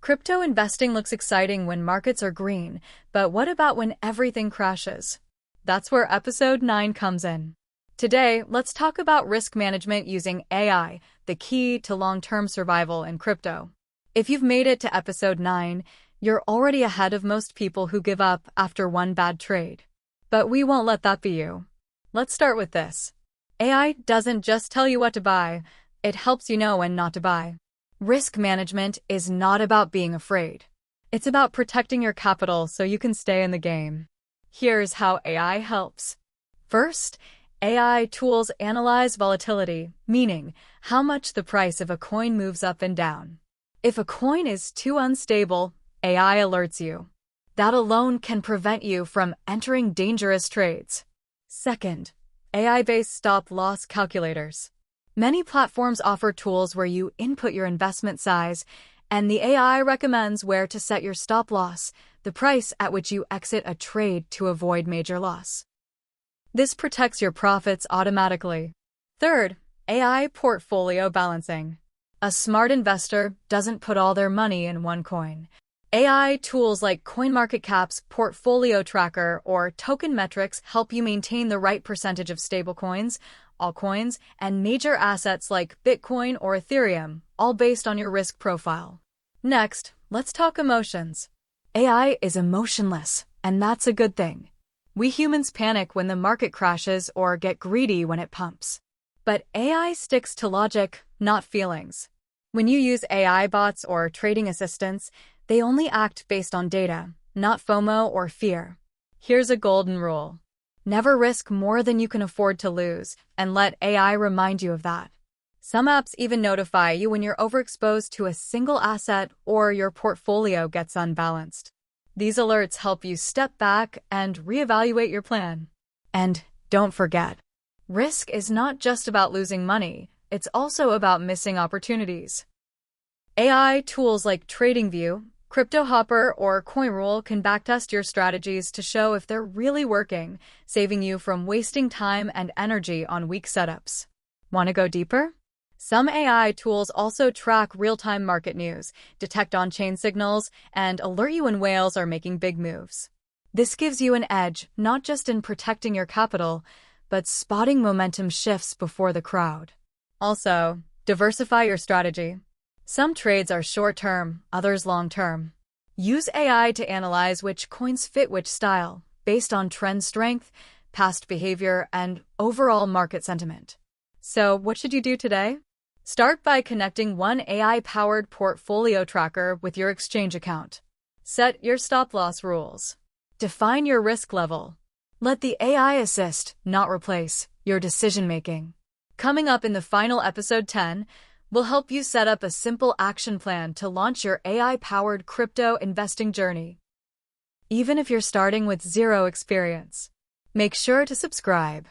Crypto investing looks exciting when markets are green, but what about when everything crashes? That's where episode 9 comes in. Today, let's talk about risk management using AI, the key to long-term survival in crypto. If you've made it to episode 9, you're already ahead of most people who give up after one bad trade. But we won't let that be you. Let's start with this. AI doesn't just tell you what to buy, it helps you know when not to buy. Risk management is not about being afraid. It's about protecting your capital so you can stay in the game. Here's how AI helps. First, AI tools analyze volatility, meaning how much the price of a coin moves up and down. If a coin is too unstable, AI alerts you. That alone can prevent you from entering dangerous trades. Second, AI-based stop-loss calculators. Many platforms offer tools where you input your investment size, and the AI recommends where to set your stop-loss, the price at which you exit a trade to avoid major loss. This protects your profits automatically. Third, AI portfolio balancing. A smart investor doesn't put all their money in one coin. AI tools like CoinMarketCap's Portfolio Tracker or Token Metrics help you maintain the right percentage of stablecoins, altcoins, and major assets like Bitcoin or Ethereum, all based on your risk profile. Next, let's talk emotions. AI is emotionless, and that's a good thing. We humans panic when the market crashes or get greedy when it pumps. But AI sticks to logic, not feelings. When you use AI bots or trading assistants, they only act based on data, not FOMO or fear. Here's a golden rule. Never risk more than you can afford to lose, and let AI remind you of that. Some apps even notify you when you're overexposed to a single asset or your portfolio gets unbalanced. These alerts help you step back and reevaluate your plan. And don't forget, risk is not just about losing money, it's also about missing opportunities. AI tools like TradingView, CryptoHopper, or CoinRule can backtest your strategies to show if they're really working, saving you from wasting time and energy on weak setups. Want to go deeper? Some AI tools also track real-time market news, detect on-chain signals, and alert you when whales are making big moves. This gives you an edge, not just in protecting your capital, but spotting momentum shifts before the crowd. Also, diversify your strategy. Some trades are short-term, others long-term. Use AI to analyze which coins fit which style, based on trend strength, past behavior, and overall market sentiment. So, what should you do today? Start by connecting one AI-powered portfolio tracker with your exchange account. Set your stop-loss rules. Define your risk level. Let the AI assist, not replace, your decision-making. Coming up in the final episode 10, we'll help you set up a simple action plan to launch your AI-powered crypto investing journey. Even if you're starting with zero experience, make sure to subscribe.